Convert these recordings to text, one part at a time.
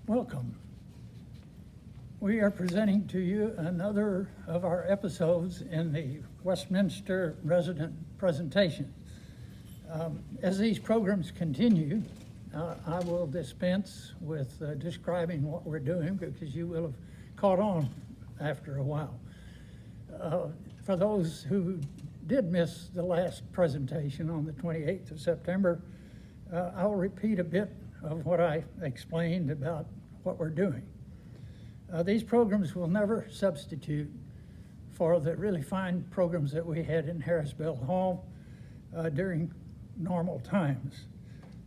Welcome. We are presenting to you another of our episodes in the Westminster Resident Presentation. As these programs continue, I will dispense with describing what we're doing because you will have caught on after a while. For those who did miss the last presentation on the 28th of September, I'll repeat a bit of what I explained about what we're doing. These programs will never substitute for the really fine programs that we had in Harris Bell Hall during normal times.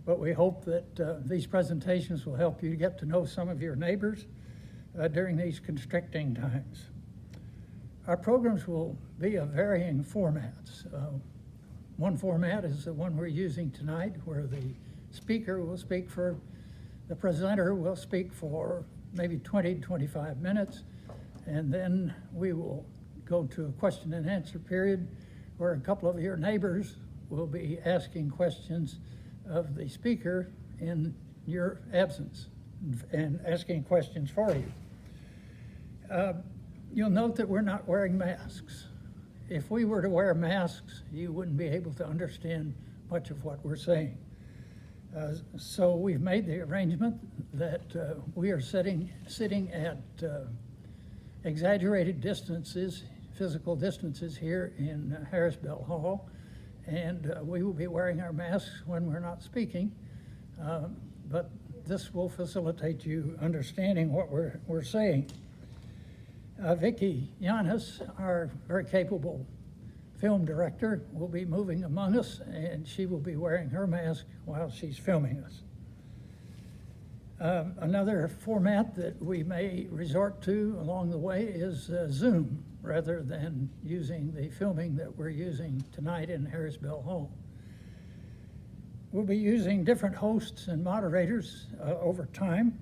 But we hope that these presentations will help you to get to know some of your neighbors during these constricting times. Our programs will be of varying formats. One format is the one we're using tonight, where the speaker will speak for, the presenter will speak for maybe 20, 25 minutes, and then we will go to a question and answer period where a couple of your neighbors will be asking questions of the speaker in your absence and asking questions for you. You'll note that we're not wearing masks. If we were to wear masks, you wouldn't be able to understand much of what we're saying. So we've made the arrangement that we are sitting at exaggerated distances, physical distances here in Harris Bell Hall, and we will be wearing our masks when we're not speaking, but this will facilitate you understanding what we're saying. Vicki Yanis, our very capable film director, will be moving among us, and she will be wearing her mask while she's filming us. Another format that we may resort to along the way is Zoom, rather than using the filming that we're using tonight in Harris Bell Hall. We'll be using different hosts and moderators over time.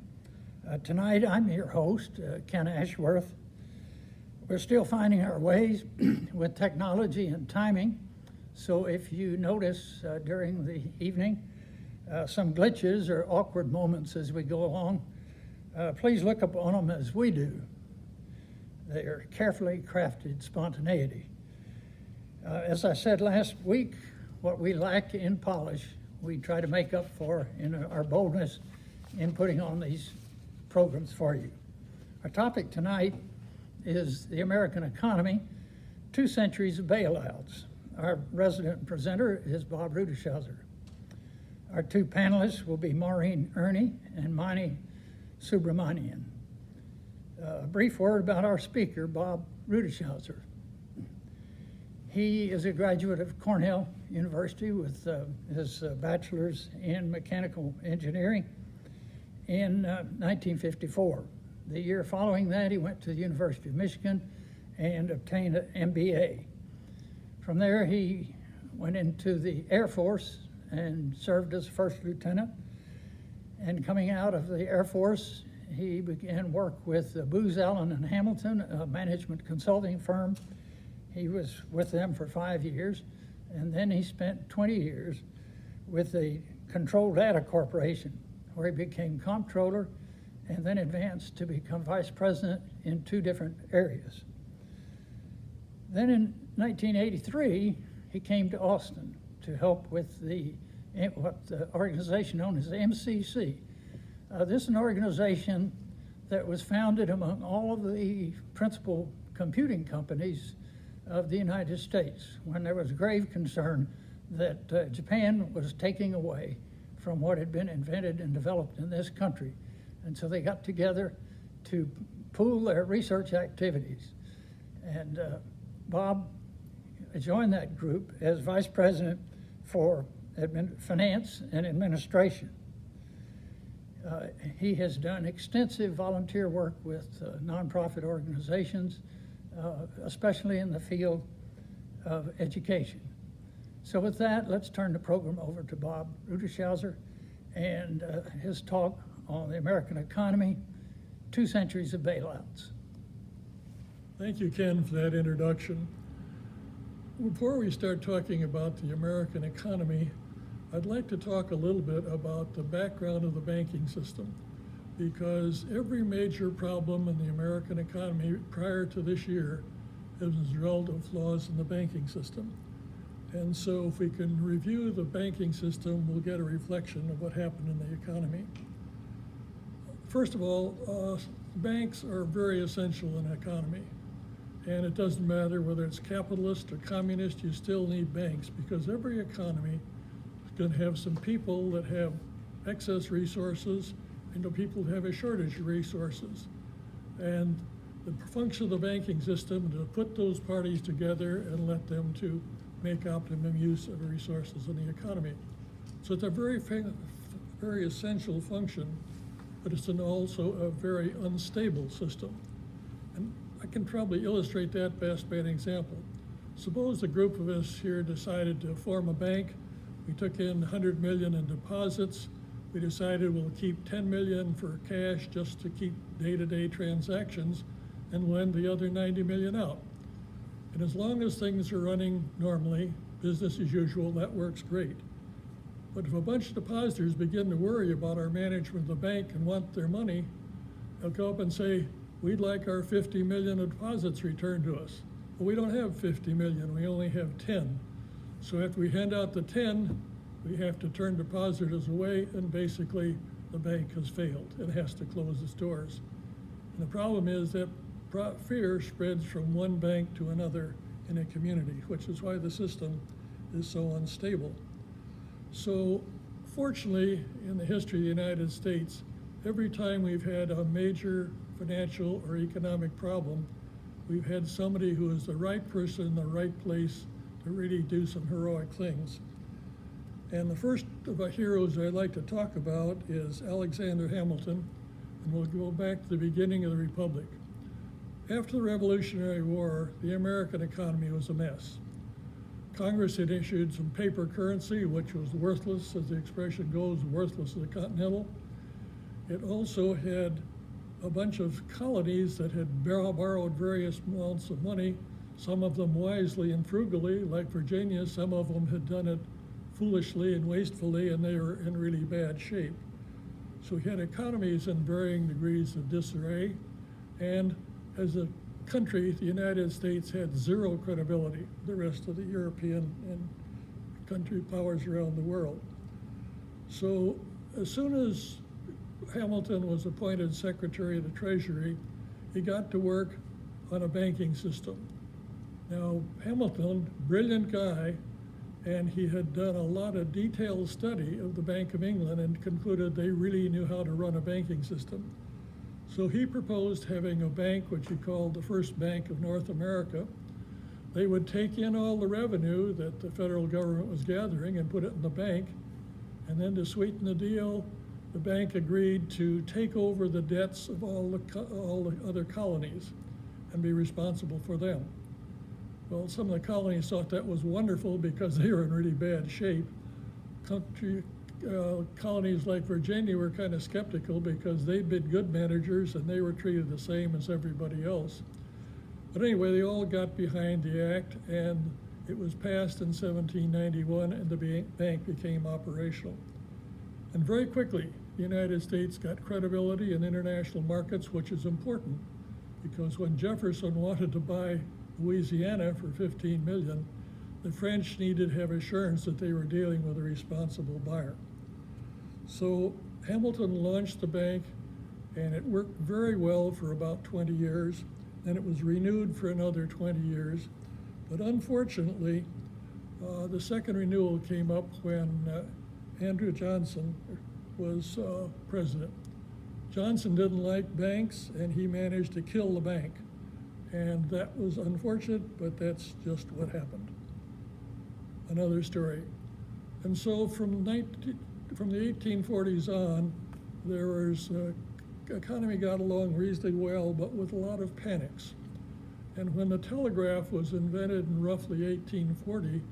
Tonight I'm your host, Ken Ashworth. We're still finding our ways with technology and timing, so if you notice during the evening some glitches or awkward moments as we go along, please look upon them as we do. They are carefully crafted spontaneity. As I said last week, what we lack in polish, we try to make up for in our boldness in putting on these programs for you. Our topic tonight is the American economy, 2 centuries of bailouts. Our resident presenter is Bob Rudeshauser. Our 2 panelists will be Maureen Ernie and Mani Subramanian. A brief word about our speaker, Bob Rudeshauser. He is a graduate of Cornell University with his bachelor's in mechanical engineering in 1954. The year following that, he went to the University of Michigan and obtained an MBA. From there, he went into the Air Force and served as first lieutenant. And coming out of the Air Force, he began work with Booz Allen and Hamilton, a management consulting firm. He was with them for 5 years, and then he spent 20 years with the Control Data Corporation, where he became comptroller and then advanced to become vice president in 2 different areas. Then in 1983, he came to Austin to help with what the organization known as the MCC. This is an organization that was founded among all of the principal computing companies of the United States when there was grave concern that Japan was taking away from what had been invented and developed in this country. And so they got together to pool their research activities. And Bob joined that group as vice president for finance and administration. He has done extensive volunteer work with nonprofit organizations, especially in the field of education. So with that, let's turn the program over to Bob Rudeshauser and his talk on the American economy, 2 centuries of bailouts. Thank you, Ken, for that introduction. Before we start talking about the American economy, I'd like to talk a little bit about the background of the banking system. because every major problem in the American economy prior to this year is a result of flaws in the banking system. And so if we can review the banking system, we'll get a reflection of what happened in the economy. First of all, banks are very essential in an economy. And it doesn't matter whether it's capitalist or communist, you still need banks, because every economy is going to have some people that have excess resources and the people who have a shortage of resources. And the function of the banking system is to put those parties together and let them to make optimum use of the resources in the economy. So it's a very essential function, but it's also a very unstable system. And I can probably illustrate that best by an example. Suppose a group of us here decided to form a bank. We took in 100 million in deposits. We decided we'll keep 10 million for cash just to keep day-to-day transactions and lend the other 90 million out. And as long as things are running normally, business as usual, that works great. But if a bunch of depositors begin to worry about our management of the bank and want their money, they'll go up and say, we'd like our 50 million of deposits returned to us. Well, we don't have 50 million, we only have 10. So after we hand out the 10, we have to turn depositors away, and basically the bank has failed and has to close its doors. And the problem is that fear spreads from one bank to another in a community, which is why the system is so unstable. So fortunately, in the history of the United States, every time we've had a major financial or economic problem, we've had somebody who is the right person in the right place to really do some heroic things. And the first of our heroes I'd like to talk about is Alexander Hamilton, and we'll go back to the beginning of the Republic. After the Revolutionary War, the American economy was a mess. Congress had issued some paper currency, which was worthless, as the expression goes, worthless as the Continental. It also had a bunch of colonies that had borrowed various amounts of money, some of them wisely and frugally, like Virginia. Some of them had done it foolishly and wastefully, and they were in really bad shape. So we had economies in varying degrees of disarray, and as a country, the United States had zero credibility, the rest of the European and country powers around the world. So as soon as Hamilton was appointed Secretary of the Treasury, he got to work on a banking system. Now, Hamilton, brilliant guy, and he had done a lot of detailed study of the Bank of England and concluded they really knew how to run a banking system. So he proposed having a bank which he called the First Bank of North America. They would take in all the revenue that the federal government was gathering and put it in the bank, and then to sweeten the deal, the bank agreed to take over the debts of all the other colonies and be responsible for them. Well, some of the colonies thought that was wonderful because they were in really bad shape. Colonies like Virginia were kind of skeptical because they'd been good managers and they were treated the same as everybody else. But anyway, they all got behind the act, and it was passed in 1791, and the bank became operational. And very quickly, the United States got credibility in international markets, which is important, because when Jefferson wanted to buy Louisiana for 15 million, the French needed to have assurance that they were dealing with a responsible buyer. So Hamilton launched the bank, and it worked very well for about 20 years. Then it was renewed for another 20 years. But unfortunately, the second renewal came up when Andrew Johnson was president. Johnson didn't like banks, and he managed to kill the bank. And that was unfortunate, but that's just what happened. Another story. And so from the 1840s on, economy got along reasonably well, but with a lot of panics. And when the telegraph was invented in roughly 1840,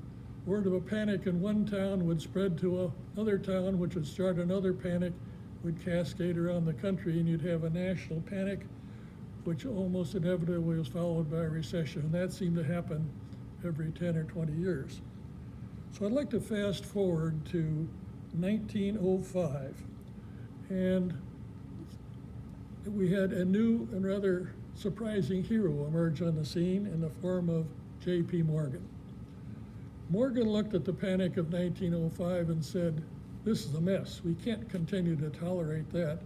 word of a panic in one town would spread to another town, which would start another panic, would cascade around the country, and you'd have a national panic, which almost inevitably was followed by a recession. And that seemed to happen every 10 or 20 years. So I'd like to fast forward to 1905. And we had a new and rather surprising hero emerge on the scene in the form of J.P. Morgan. Morgan looked at the panic of 1905 and said, "This is a mess. We can't continue to tolerate that."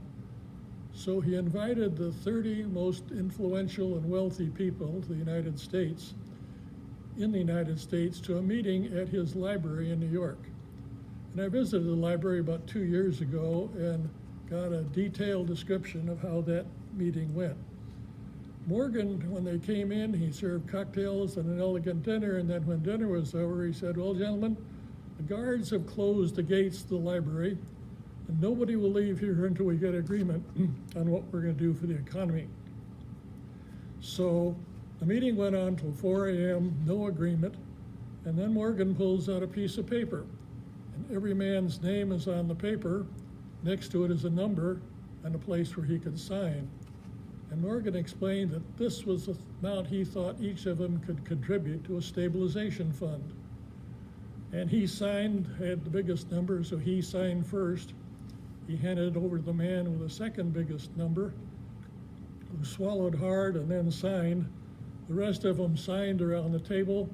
So he invited the 30 most influential and wealthy people to the United States, to a meeting at his library in New York. And I visited the library about 2 years ago and got a detailed description of how that meeting went. Morgan, when they came in, he served cocktails and an elegant dinner, and then when dinner was over, he said, "Well, gentlemen, the guards have closed the gates to the library, and nobody will leave here until we get agreement on what we're going to do for the economy." So the meeting went on till 4 a.m., no agreement, and then Morgan pulls out a piece of paper, and every man's name is on the paper. Next to it is a number and a place where he could sign. And Morgan explained that this was the amount he thought each of them could contribute to a stabilization fund. And he signed, had the biggest number, so he signed first. He handed it over to the man with the second biggest number, who swallowed hard and then signed. The rest of them signed around the table.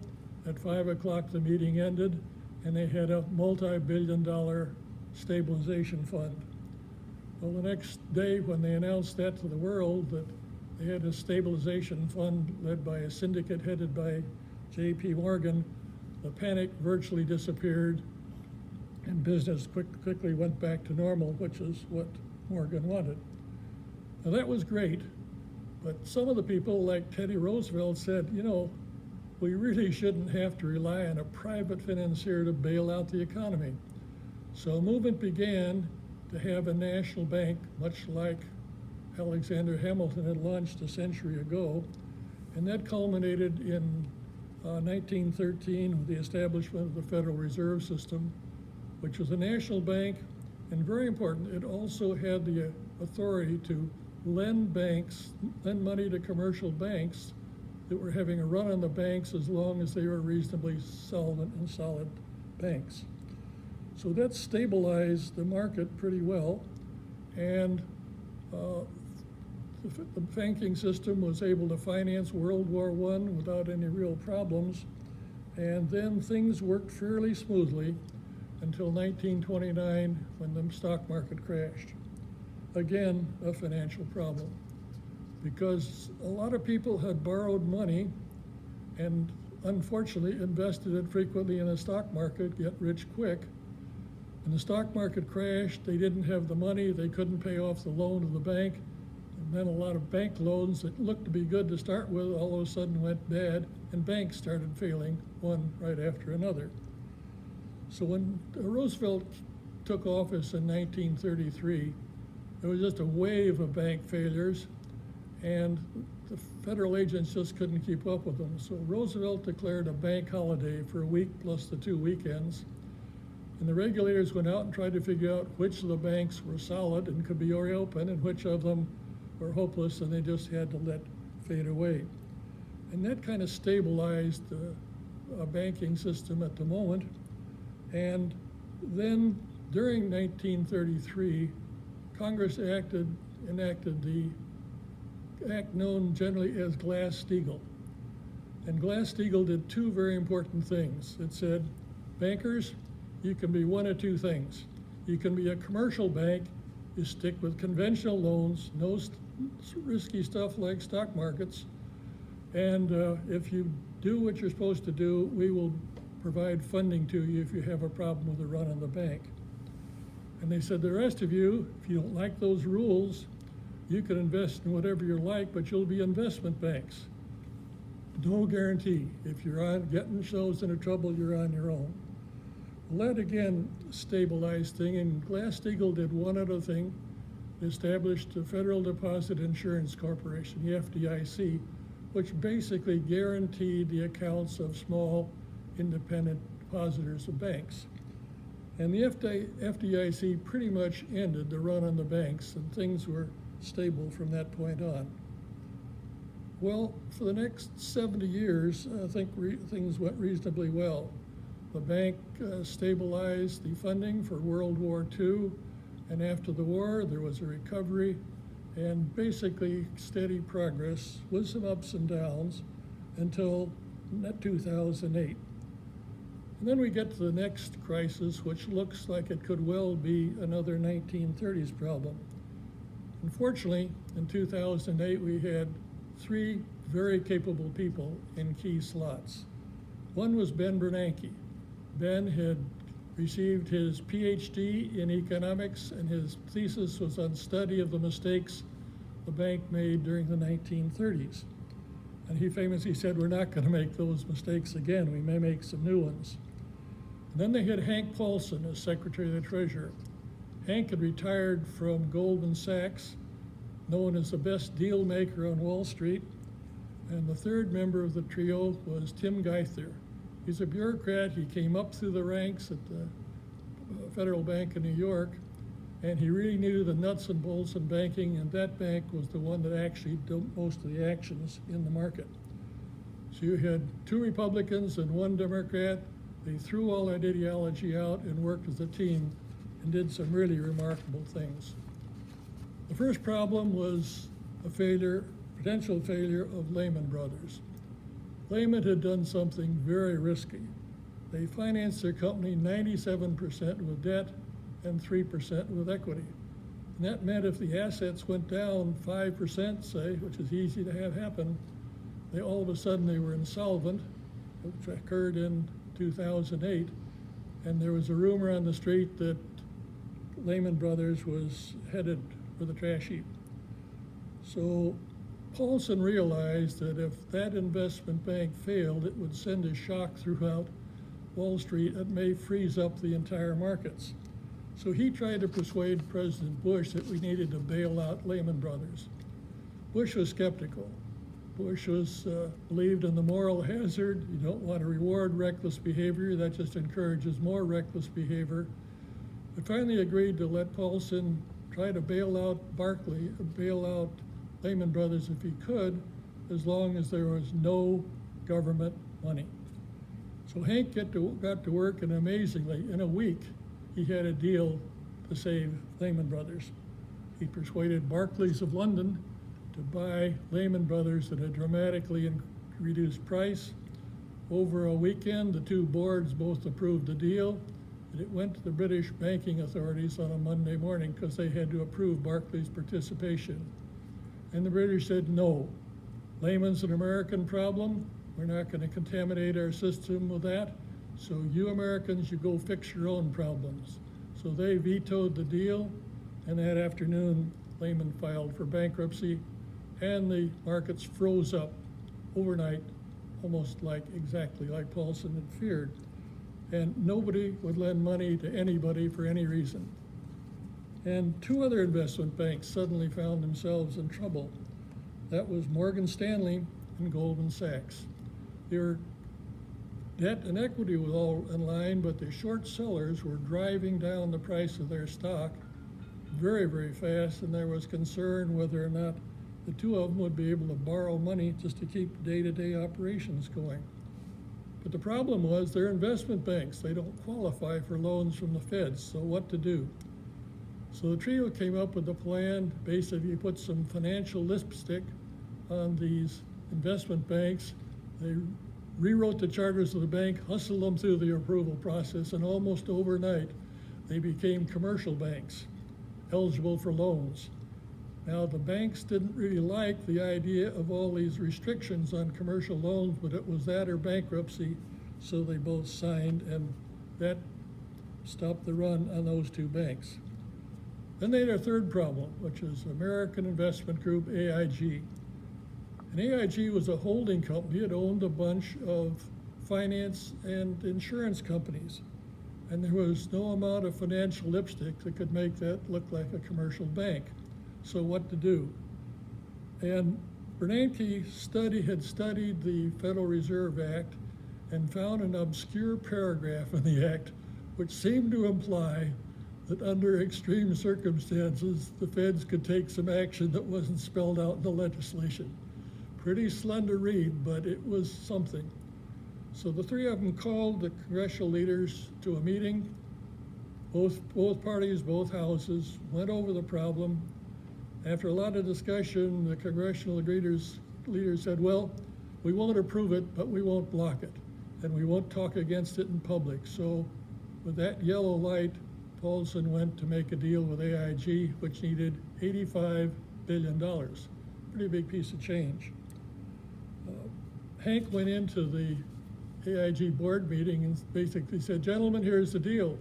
At 5 o'clock, the meeting ended, and they had a multi-billion-dollar stabilization fund. Well, the next day, when they announced that to the world, that they had a stabilization fund led by a syndicate headed by J.P. Morgan, the panic virtually disappeared, and business quickly went back to normal, which is what Morgan wanted. Now, that was great, but some of the people, like Teddy Roosevelt, said, we really shouldn't have to rely on a private financier to bail out the economy. So a movement began to have a national bank, much like Alexander Hamilton had launched a century ago, and that culminated in 1913 with the establishment of the Federal Reserve System, which was a national bank, and very important, it also had the authority to lend money to commercial banks that were having a run on the banks as long as they were reasonably solvent and solid banks. So that stabilized the market pretty well, and the banking system was able to finance World War I without any real problems, and then things worked fairly smoothly until 1929 when the stock market crashed. Again, a financial problem, because a lot of people had borrowed money and unfortunately invested it frequently in the stock market, get rich quick. When the stock market crashed, they didn't have the money, they couldn't pay off the loan to the bank, and then a lot of bank loans that looked to be good to start with all of a sudden went bad, and banks started failing one right after another. So when Roosevelt took office in 1933, there was just a wave of bank failures, and the federal agents just couldn't keep up with them. So Roosevelt declared a bank holiday for a week plus the 2 weekends. And the regulators went out and tried to figure out which of the banks were solid and could be reopened and which of them were hopeless and they just had to let fade away. And that kind of stabilized the banking system at the moment. And then during 1933, Congress enacted the act known generally as Glass-Steagall. And Glass-Steagall did two very important things. It said, bankers, you can be one of two things. You can be a commercial bank, you stick with conventional loans, no risky stuff like stock markets, and if you do what you're supposed to do, we will provide funding to you if you have a problem with the run on the bank. And they said, the rest of you, if you don't like those rules, you can invest in whatever you like, but you'll be investment banks. No guarantee. If you're getting yourselves into trouble, you're on your own. Well, that again stabilized thing, and Glass-Steagall did one other thing, established the Federal Deposit Insurance Corporation, the FDIC, which basically guaranteed the accounts of small independent depositors of banks. And the FDIC pretty much ended the run on the banks, and things were stable from that point on. Well, for the next 70 years, I think things went reasonably well. The bank stabilized the funding for World War II, and after the war, there was a recovery, and basically steady progress with some ups and downs until 2008. And then we get to the next crisis, which looks like it could well be another 1930s problem. Unfortunately, in 2008, we had three very capable people in key slots. One was Ben Bernanke. Ben had received his PhD in economics, and his thesis was on study of the mistakes the bank made during the 1930s. And he famously said, we're not going to make those mistakes again. We may make some new ones. And then they had Hank Paulson as Secretary of the Treasury. Hank had retired from Goldman Sachs, known as the best deal maker on Wall Street. And the third member of the trio was Tim Geithner. He's a bureaucrat. He came up through the ranks at the Federal Bank of New York, and he really knew the nuts and bolts in banking, and that bank was the one that actually did most of the actions in the market. So you had two Republicans and one Democrat. They threw all that ideology out and worked as a team and did some really remarkable things. The first problem was a potential failure of Lehman Brothers. Lehman had done something very risky. They financed their company 97% with debt and 3% with equity. And that meant if the assets went down 5%, say, which is easy to have happen, all of a sudden they were insolvent, which occurred in 2008. And there was a rumor on the street that Lehman Brothers was headed for the trash heap. So Paulson realized that if that investment bank failed, it would send a shock throughout Wall Street and may freeze up the entire markets. So he tried to persuade President Bush that we needed to bail out Lehman Brothers. Bush was skeptical. Bush believed in the moral hazard. You don't want to reward reckless behavior. That just encourages more reckless behavior. But finally agreed to let Paulson try to bail out Lehman Brothers if he could, as long as there was no government money. So Hank got to work, and amazingly, in a week, he had a deal to save Lehman Brothers. He persuaded Barclays of London to buy Lehman Brothers at a dramatically reduced price. Over a weekend, the two boards both approved the deal, and it went to the British banking authorities on a Monday morning because they had to approve Barclays' participation. And the British said, no, Lehman's an American problem. We're not going to contaminate our system with that. So you Americans, you go fix your own problems. So they vetoed the deal, and that afternoon, Lehman filed for bankruptcy, and the markets froze up overnight, almost exactly like Paulson had feared. And nobody would lend money to anybody for any reason. And two other investment banks suddenly found themselves in trouble. That was Morgan Stanley and Goldman Sachs. Their debt and equity was all in line, but the short sellers were driving down the price of their stock very, very fast, and there was concern whether or not the two of them would be able to borrow money just to keep day-to-day operations going. But the problem was they're investment banks. They don't qualify for loans from the feds, so what to do? So the trio came up with a plan. Basically, put some financial lipstick on these investment banks. They rewrote the charters of the bank, hustled them through the approval process, and almost overnight, they became commercial banks, eligible for loans. Now, the banks didn't really like the idea of all these restrictions on commercial loans, but it was that or bankruptcy, so they both signed, and that stopped the run on those two banks. Then they had a third problem, which is American Investment Group, AIG. And AIG was a holding company. It owned a bunch of finance and insurance companies. And there was no amount of financial lipstick that could make that look like a commercial bank. So what to do? And Bernanke had studied the Federal Reserve Act and found an obscure paragraph in the act which seemed to imply that under extreme circumstances, the feds could take some action that wasn't spelled out in the legislation. Pretty slender read, but it was something. So the three of them called the congressional leaders to a meeting. Both parties, both houses, went over the problem. After a lot of discussion, the congressional leaders said, well, we won't approve it, but we won't block it, and we won't talk against it in public. So with that yellow light, Paulson went to make a deal with AIG, which needed $85 billion. Pretty big piece of change. Hank went into the AIG board meeting and basically said, gentlemen, here's the deal.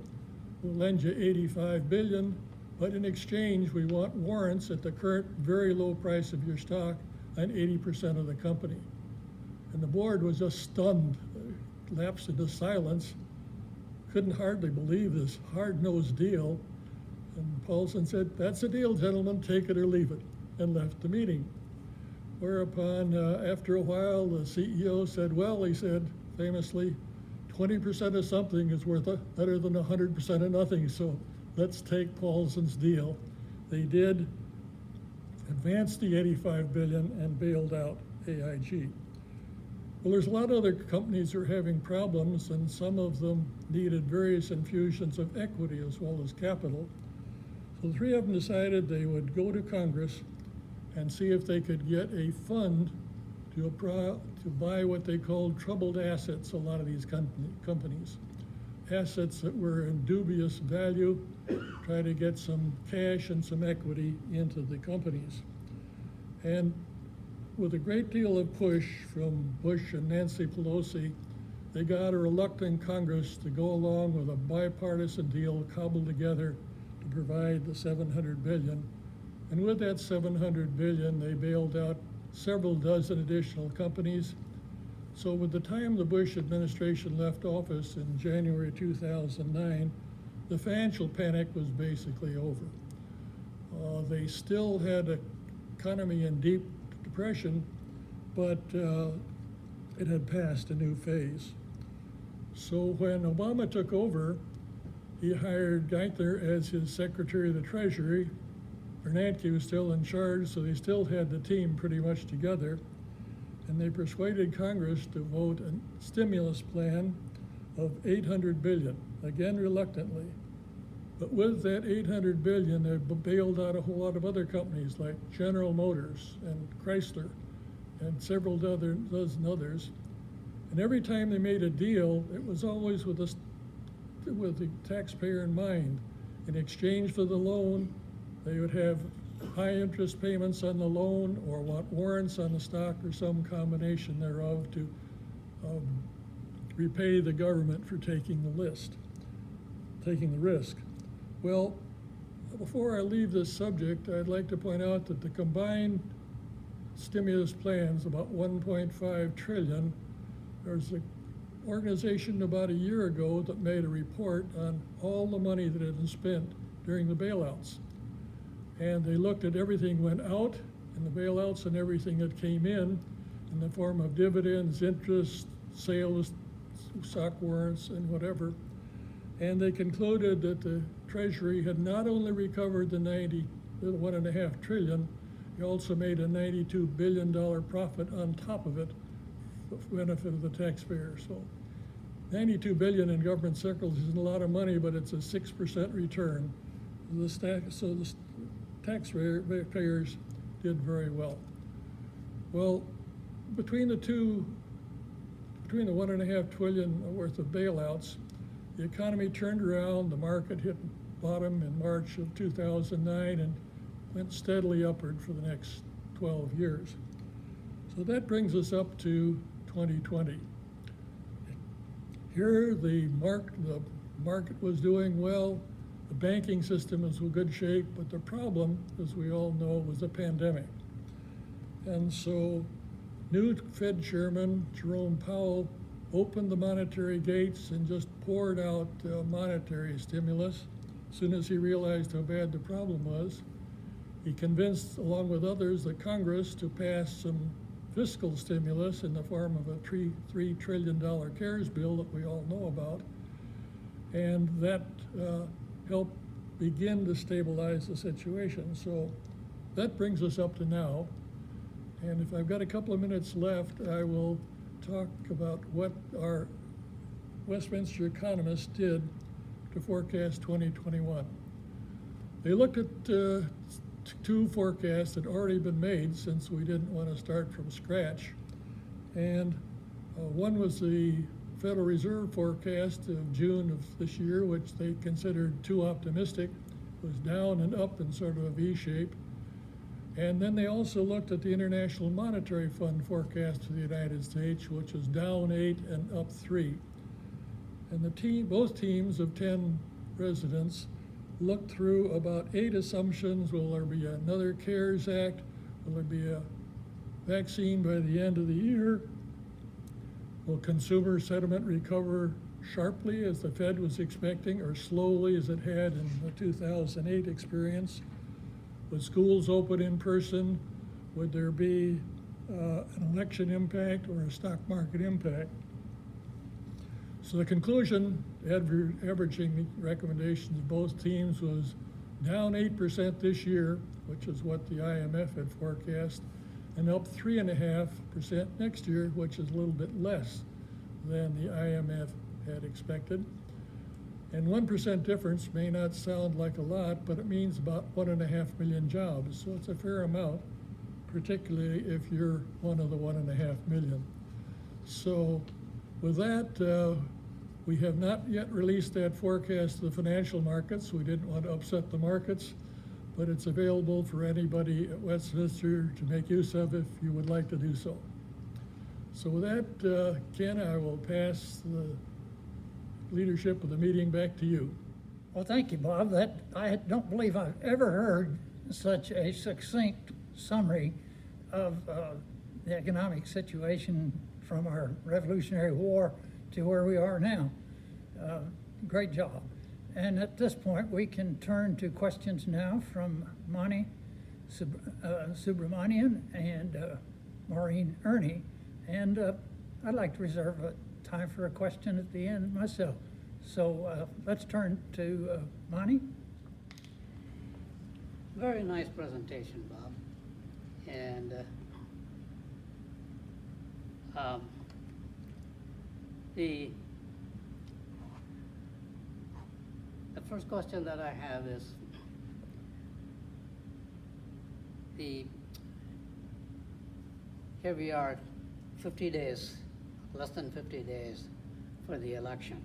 We'll lend you $85 billion, but in exchange, we want warrants at the current very low price of your stock on 80% of the company. And the board was just stunned, lapsed into silence, couldn't hardly believe this hard-nosed deal. And Paulson said, that's the deal, gentlemen, take it or leave it, and left the meeting. Whereupon, after a while, the CEO said, well, he said famously, 20% of something is worth better than 100% of nothing, so let's take Paulson's deal. They did, advanced the $85 billion and bailed out AIG. Well, there's a lot of other companies that are having problems, and some of them needed various infusions of equity as well as capital. So the three of them decided they would go to Congress and see if they could get a fund to buy what they called troubled assets, a lot of these companies. Assets that were in dubious value, try to get some cash and some equity into the companies. And with a great deal of push from Bush and Nancy Pelosi, they got a reluctant Congress to go along with a bipartisan deal cobbled together to provide the $700 billion. And with that $700 billion, they bailed out several dozen additional companies. So with the time the Bush administration left office in January 2009, the financial panic was basically over. They still had an economy in deep depression, but it had passed a new phase. So when Obama took over, he hired Geithner as his Secretary of the Treasury. Bernanke was still in charge, so they still had the team pretty much together. And they persuaded Congress to vote a stimulus plan of $800 billion, again reluctantly. But with that $800 billion, they bailed out a whole lot of other companies like General Motors and Chrysler and several dozen others. And every time they made a deal, it was always with the taxpayer in mind. In exchange for the loan, they would have high interest payments on the loan or want warrants on the stock or some combination thereof to repay the government for taking the risk. Well, before I leave this subject, I'd like to point out that the combined stimulus plans, about $1.5 trillion, there's an organization about a year ago that made a report on all the money that had been spent during the bailouts. And they looked at everything went out in the bailouts and everything that came in the form of dividends, interest, sales, stock warrants, and whatever. And they concluded that the Treasury had not only recovered the $1.5 trillion, it also made a $92 billion profit on top of it for the benefit of the taxpayer. So $92 billion in government circles isn't a lot of money, but it's a 6% return. So the taxpayers did very well. Well, between the $1.5 trillion worth of bailouts, the economy turned around, the market hit bottom in March of 2009 and went steadily upward for the next 12 years. So that brings us up to 2020. Here the market was doing well, the banking system was in good shape, but the problem, as we all know, was the pandemic. And so new Fed Chairman Jerome Powell opened the monetary gates and just poured out monetary stimulus. As soon as he realized how bad the problem was, he convinced, along with others, the Congress to pass some fiscal stimulus in the form of a $3 trillion CARES bill that we all know about. And that helped begin to stabilize the situation. So that brings us up to now. And if I've got a couple of minutes left, I will talk about what our Westminster economists did to forecast 2021. They looked at two forecasts had already been made since we didn't want to start from scratch. And one was the Federal Reserve forecast of June of this year, which they considered too optimistic. It was down and up in sort of a V shape. And then they also looked at the International Monetary Fund forecast for the United States, which was down 8 and up 3. And both teams of 10 residents looked through about 8 assumptions. Will there be another CARES Act? Will there be a vaccine by the end of the year? Will consumer sentiment recover sharply as the Fed was expecting, or slowly as it had in the 2008 experience? Would schools open in person? Would there be an election impact or a stock market impact? So the conclusion, averaging recommendations of both teams, was down 8% this year, which is what the IMF had forecast, and up 3.5% next year, which is a little bit less than the IMF had expected. And 1% difference may not sound like a lot, but it means about 1.5 million jobs. So it's a fair amount, particularly if you're one of the 1.5 million. So with that, we have not yet released that forecast to the financial markets. We didn't want to upset the markets, but it's available for anybody at Westminster to make use of if you would like to do so. So with that, Ken, I will pass the leadership of the meeting back to you. Well, thank you, Bob. I don't believe I've ever heard such a succinct summary of the economic situation from our Revolutionary War to where we are now. Great job. And at this point, we can turn to questions now from Mani Subramanian and Maureen Ernie. And I'd like to reserve time for a question at the end myself. So let's turn to Mani. Very nice presentation, Bob. And the first question that I have is here we are 50 days, less than 50 days for the election.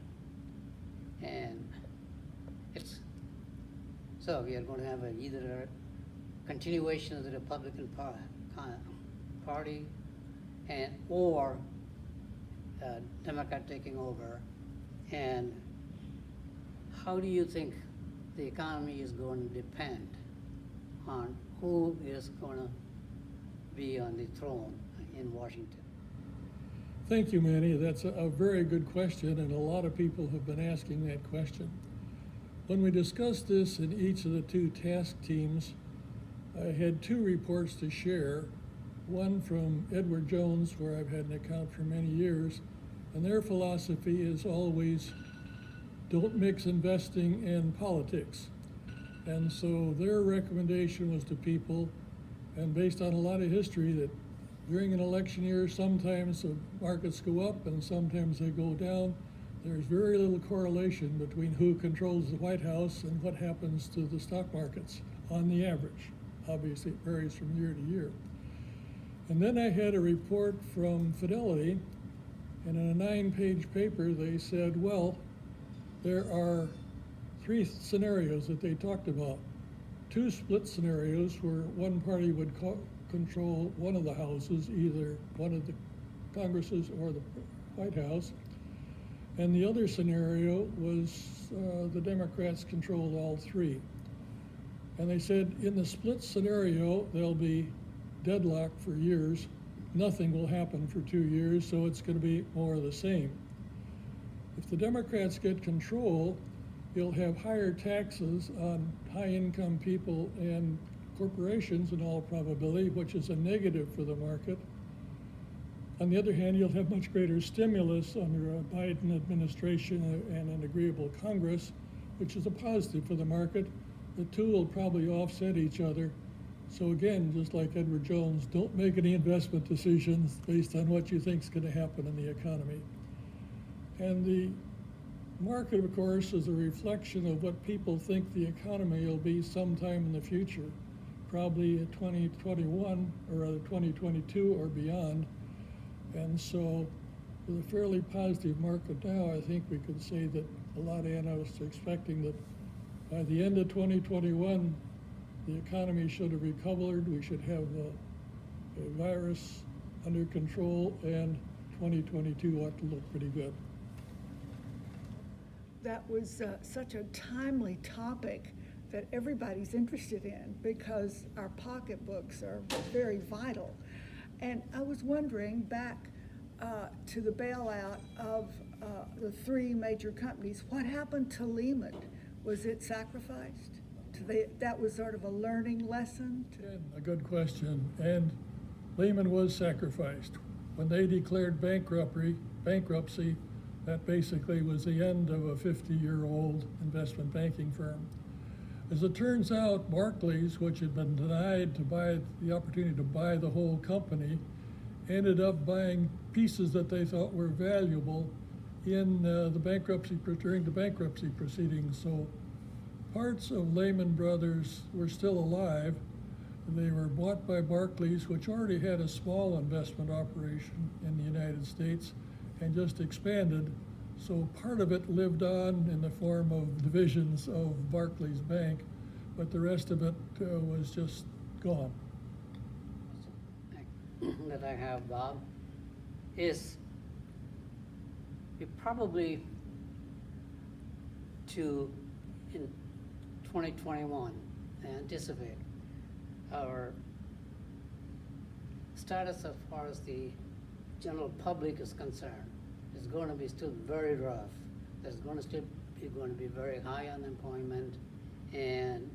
And so we are going to have either a continuation of the Republican Party or Democrat taking over. And how do you think the economy is going to depend on who is going to be on the throne in Washington? Thank you, Manny. That's a very good question, and a lot of people have been asking that question. When we discussed this in each of the two task teams, I had two reports to share, one from Edward Jones, where I've had an account for many years, and their philosophy is always don't mix investing and politics. And so their recommendation was to people, and based on a lot of history, that during an election year, sometimes the markets go up and sometimes they go down. There's very little correlation between who controls the White House and what happens to the stock markets on the average. Obviously, it varies from year to year. And then I had a report from Fidelity, and in a 9-page paper, they said, well, there are 3 scenarios that they talked about. 2 split scenarios where one party would control one of the houses, either one of the Congresses or the White House. And the other scenario was the Democrats controlled all 3. And they said in the split scenario, there'll be deadlock for years. Nothing will happen for 2 years, so it's going to be more of the same. If the Democrats get control, you'll have higher taxes on high-income people and corporations in all probability, which is a negative for the market. On the other hand, you'll have much greater stimulus under a Biden administration and an agreeable Congress, which is a positive for the market. The two will probably offset each other. So again, just like Edward Jones, don't make any investment decisions based on what you think is going to happen in the economy. And the market, of course, is a reflection of what people think the economy will be sometime in the future. probably at 2021 or rather 2022 or beyond. And so with a fairly positive market now, I think we could say that a lot of analysts are expecting that by the end of 2021, the economy should have recovered. We should have the virus under control, and 2022 ought to look pretty good. That was such a timely topic that everybody's interested in because our pocketbooks are very vital. And I was wondering, back to the bailout of the three major companies, what happened to Lehman? Was it sacrificed? That was sort of a learning lesson? Again, a good question. And Lehman was sacrificed. When they declared bankruptcy, that basically was the end of a 50-year-old investment banking firm. As it turns out, Barclays, which had been denied to buy the opportunity to buy the whole company, ended up buying pieces that they thought were valuable in during the bankruptcy proceedings. So parts of Lehman Brothers were still alive. They were bought by Barclays, which already had a small investment operation in the United States, and just expanded. So part of it lived on in the form of divisions of Barclays Bank, but the rest of it was just gone. That I have, Bob, is we probably in 2021 anticipate our status as far as the general public is concerned is going to be still very rough. There's going to be very high unemployment, and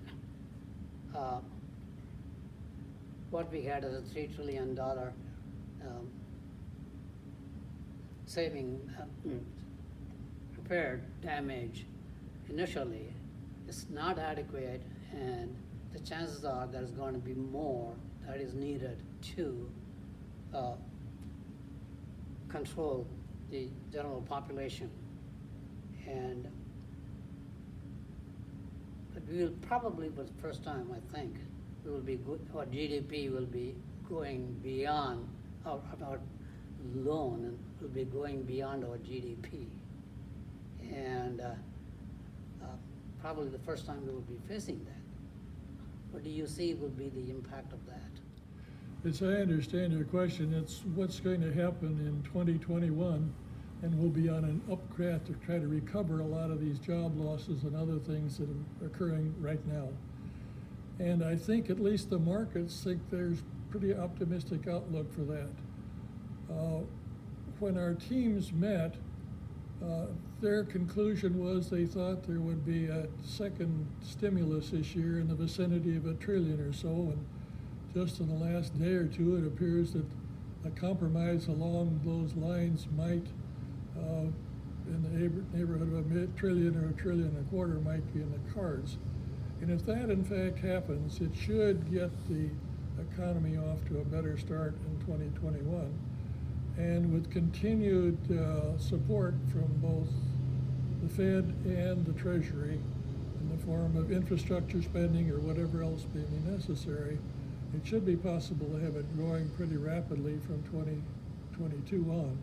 what we had as a $3 trillion saving repair damage initially is not adequate, and the chances are there's going to be more that is needed to control the general population. And but we will probably, for the first time, I think, we will be good, our GDP will be going beyond our loan, and will be going beyond our GDP. And probably the first time we will be facing that. What do you see will be the impact of that? As I understand your question, it's what's going to happen in 2021, and we'll be on an upgrade to try to recover a lot of these job losses and other things that are occurring right now. And I think at least the markets think there's pretty optimistic outlook for that. When our teams met, their conclusion was they thought there would be a second stimulus this year in the vicinity of $1 trillion or so, and just in the last day or two, it appears that a compromise along those lines might, in the neighborhood of $1 trillion or $1.25 trillion might be in the cards. And if that in fact happens, it should get the economy off to a better start in 2021. And with continued support from both the Fed and the Treasury in the form of infrastructure spending or whatever else may be necessary, it should be possible to have it growing pretty rapidly from 2022 on.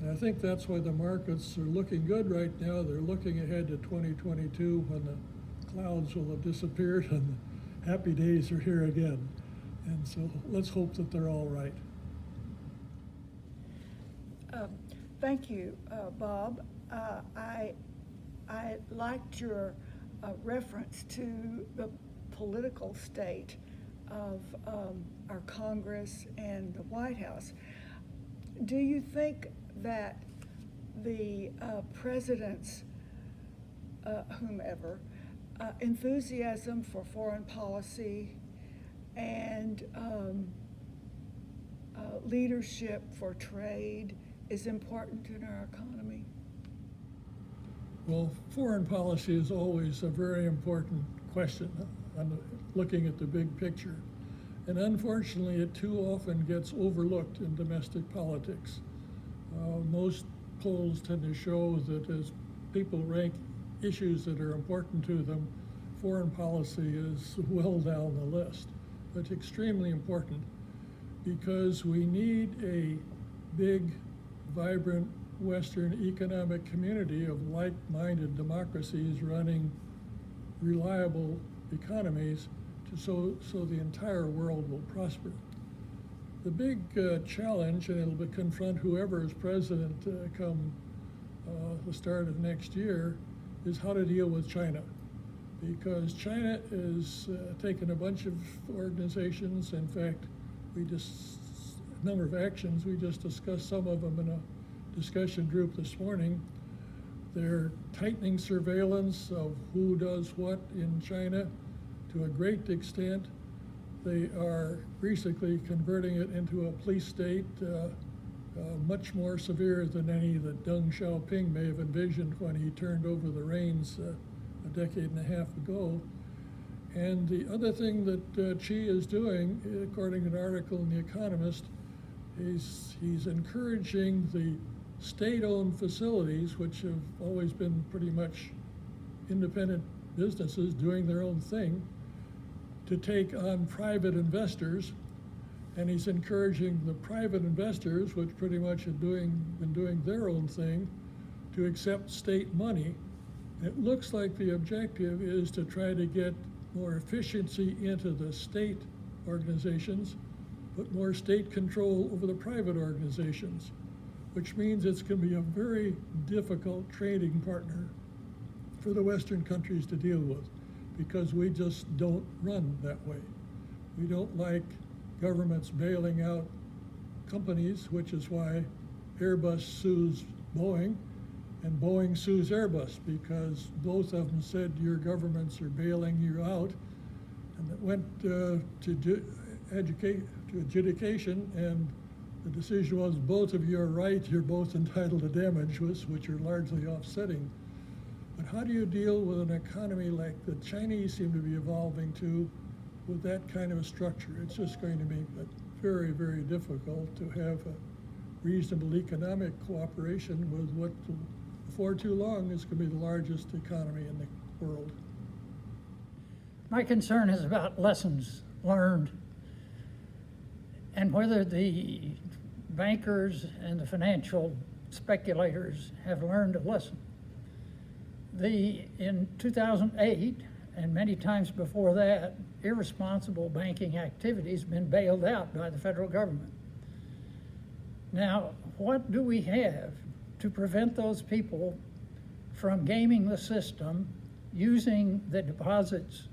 And I think that's why the markets are looking good right now. They're looking ahead to 2022 when the clouds will have disappeared and the happy days are here again. And so let's hope that they're all right. Thank you, Bob. I liked your reference to the political state of our Congress and the White House. Do you think that the president's, whomever, enthusiasm for foreign policy and leadership for trade is important in our economy? Well, foreign policy is always a very important question on looking at the big picture. And unfortunately, it too often gets overlooked in domestic politics. Most polls tend to show that as people rank issues that are important to them, foreign policy is well down the list. but extremely important, because we need a big, vibrant Western economic community of like-minded democracies running reliable economies so the entire world will prosper. The big challenge, and it'll confront whoever is president come the start of next year, is how to deal with China. Because China is taking a bunch of organizations. In fact, a number of actions, we just discussed some of them in a discussion group this morning. They're tightening surveillance of who does what in China to a great extent. They are basically converting it into a police state, much more severe than any that Deng Xiaoping may have envisioned when he turned over the reins a decade and a half ago. And the other thing that Xi is doing, according to an article in The Economist, is he's encouraging the state-owned facilities, which have always been pretty much independent businesses doing their own thing, to take on private investors. And he's encouraging the private investors, which pretty much have been doing their own thing, to accept state money. It looks like the objective is to try to get more efficiency into the state organizations, but more state control over the private organizations, which means it's going to be a very difficult trading partner for the Western countries to deal with, because we just don't run that way. We don't like governments bailing out companies, which is why Airbus sues Boeing and Boeing sues Airbus, because both of them said your governments are bailing you out. And it went to adjudication, and the decision was both of you are right, you're both entitled to damages, which are largely offsetting. But how do you deal with an economy like the Chinese seem to be evolving to, with that kind of a structure? It's just going to make it very, very difficult to have a reasonable economic cooperation with what, before too long, is going to be the largest economy in the world. My concern is about lessons learned and whether the bankers and the financial speculators have learned a lesson. In 2008, and many times before that, irresponsible banking activities have been bailed out by the federal government. Now, what do we have to prevent those people from gaming the system, using the deposits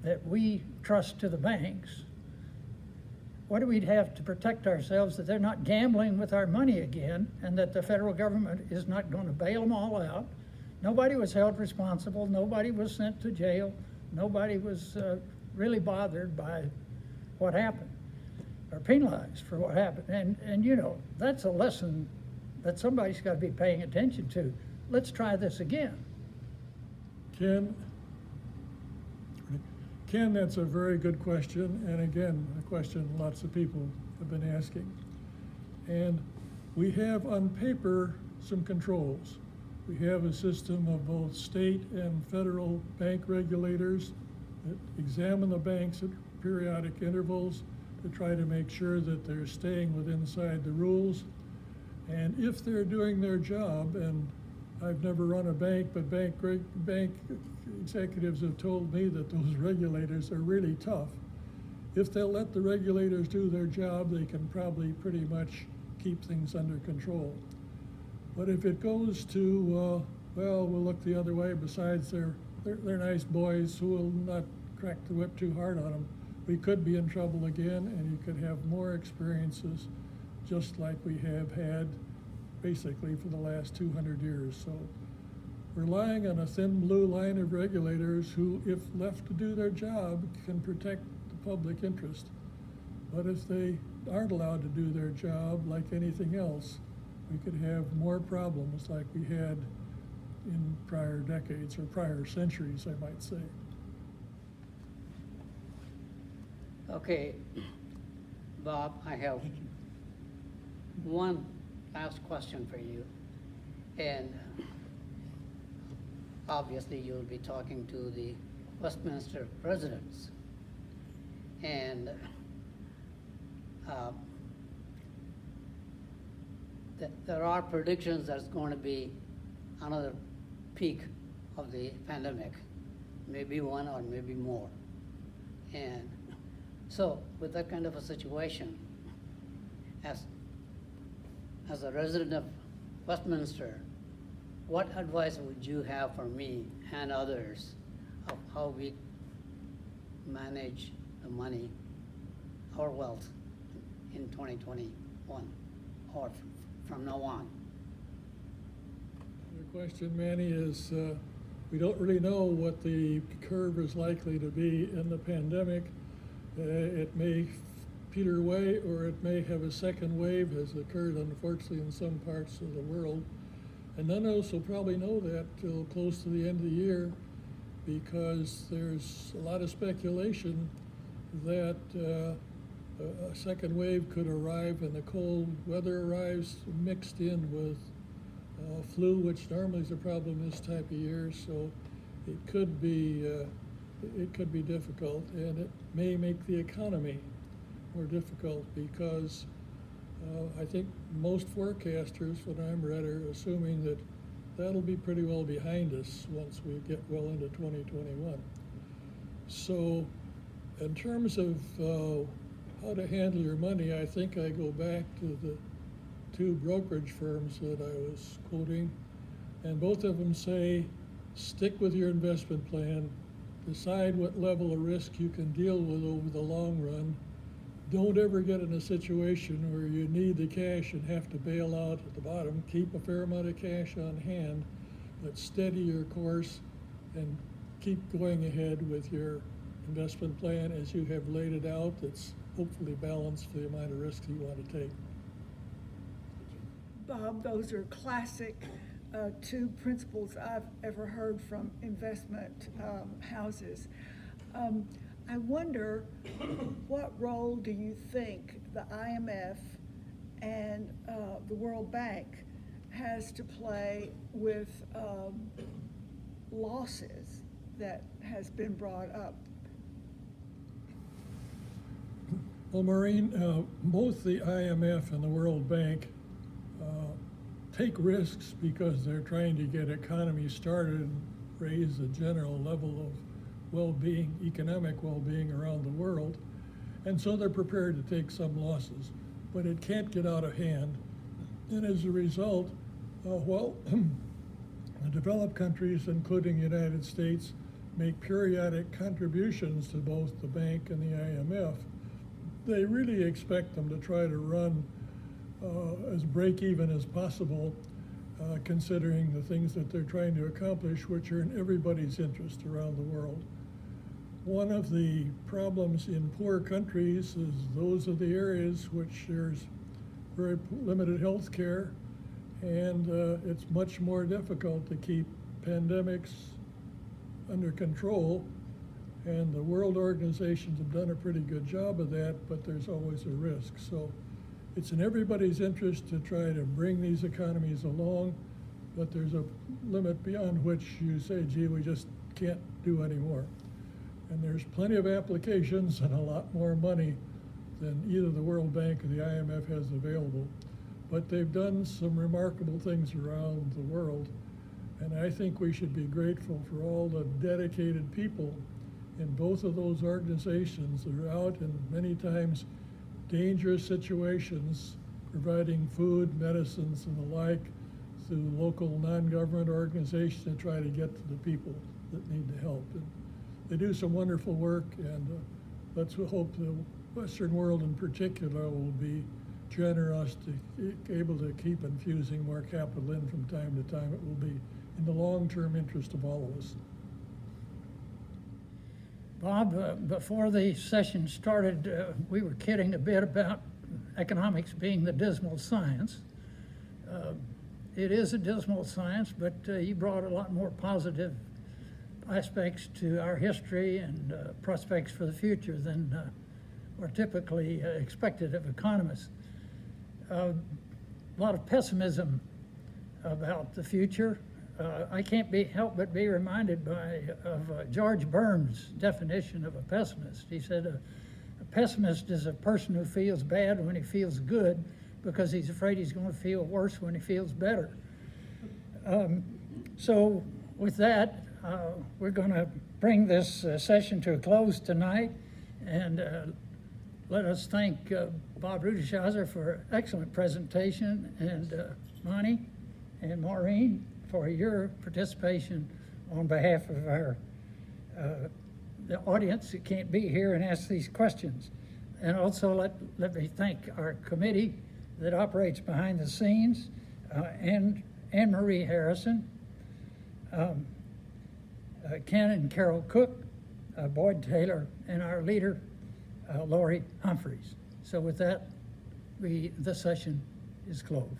that we trust to the banks? What do we have to protect ourselves that they're not gambling with our money again, and that the federal government is not going to bail them all out? Nobody was held responsible. Nobody was sent to jail. Nobody was really bothered by what happened or penalized for what happened. And you know, that's a lesson that somebody's got to be paying attention to. Let's try this again. Ken, that's a very good question, and again, a question lots of people have been asking. And we have on paper some controls. We have a system of both state and federal bank regulators that examine the banks at periodic intervals to try to make sure that they're staying inside the rules. And if they're doing their job, and I've never run a bank, but bank executives have told me that those regulators are really tough. If they'll let the regulators do their job, they can probably pretty much keep things under control. But if it goes to, well, we'll look the other way, besides they're nice boys who will not crack the whip too hard on them, we could be in trouble again, and you could have more experiences just like we have had basically for the last 200 years. So relying on a thin blue line of regulators who, if left to do their job, can protect the public interest. But if they aren't allowed to do their job, like anything else, we could have more problems like we had in prior decades or prior centuries, I might say. Okay, Bob, I have one last question for you. And obviously you'll be talking to the Westminster residents. And there are predictions there's going to be another peak of the pandemic, maybe one or maybe more. And so with that kind of a situation, as a resident of Westminster, what advice would you have for me and others of how we manage the money, our wealth in 2021 or from now on? The question, Manny, is we don't really know what the curve is likely to be in the pandemic. It may peter away, or it may have a second wave, has occurred unfortunately in some parts of the world. And none of us will probably know that till close to the end of the year, because there's a lot of speculation that a second wave could arrive, and the cold weather arrives mixed in with flu, which normally is a problem this type of year. So it could be difficult, and it may make the economy more difficult, because I think most forecasters, when I'm read, are assuming that that'll be pretty well behind us once we get well into 2021. So in terms of how to handle your money, I think I go back to the two brokerage firms that I was quoting, and both of them say, stick with your investment plan, decide what level of risk you can deal with over the long run. Don't ever get in a situation where you need the cash and have to bail out at the bottom. Keep a fair amount of cash on hand, but steady your course and keep going ahead with your investment plan as you have laid it out. That's hopefully balanced for the amount of risk you want to take. Bob, those are classic two principles I've ever heard from investment houses. I wonder, what role do you think the IMF and the World Bank has to play with losses that has been brought up? Well, Maureen, both the IMF and the World Bank take risks because they're trying to get economies started and raise the general level of well-being, economic well-being around the world. And so they're prepared to take some losses, but it can't get out of hand. And as a result, the developed countries, including the United States, make periodic contributions to both the bank and the IMF. They really expect them to try to run as break-even as possible, considering the things that they're trying to accomplish, which are in everybody's interest around the world. One of the problems in poor countries is those are the areas which there's very limited health care, and it's much more difficult to keep pandemics under control. And the world organizations have done a pretty good job of that, but there's always a risk. So it's in everybody's interest to try to bring these economies along, but there's a limit beyond which you say, gee, we just can't do any more. And there's plenty of applications and a lot more money than either the World Bank or the IMF has available. But they've done some remarkable things around the world, and I think we should be grateful for all the dedicated people in both of those organizations that are out in many times dangerous situations, providing food, medicines, and the like through local non-government organizations to try to get to the people that need the help. And they do some wonderful work, and let's hope the Western world in particular will be generous to able to keep infusing more capital in from time to time. It will be in the long-term interest of all of us. Bob, before the session started, we were kidding a bit about economics being the dismal science. It is a dismal science, but you brought a lot more positive aspects to our history and prospects for the future than are typically expected of economists. A lot of pessimism about the future. I can't help but be reminded of George Burns' definition of a pessimist. He said, pessimist is a person who feels bad when he feels good because he's afraid he's going to feel worse when he feels better. So with that, we're going to bring this session to a close tonight, and let us thank Bob Rudeshauser for an excellent presentation, and Monty and Maureen for your participation on behalf of our the audience that can't be here and ask these questions. And also let me thank our committee that operates behind the scenes, and Anne Marie Harrison, Ken and Carol Cook, Boyd Taylor, and our leader, Lori Humphreys. So with that, this session is closed.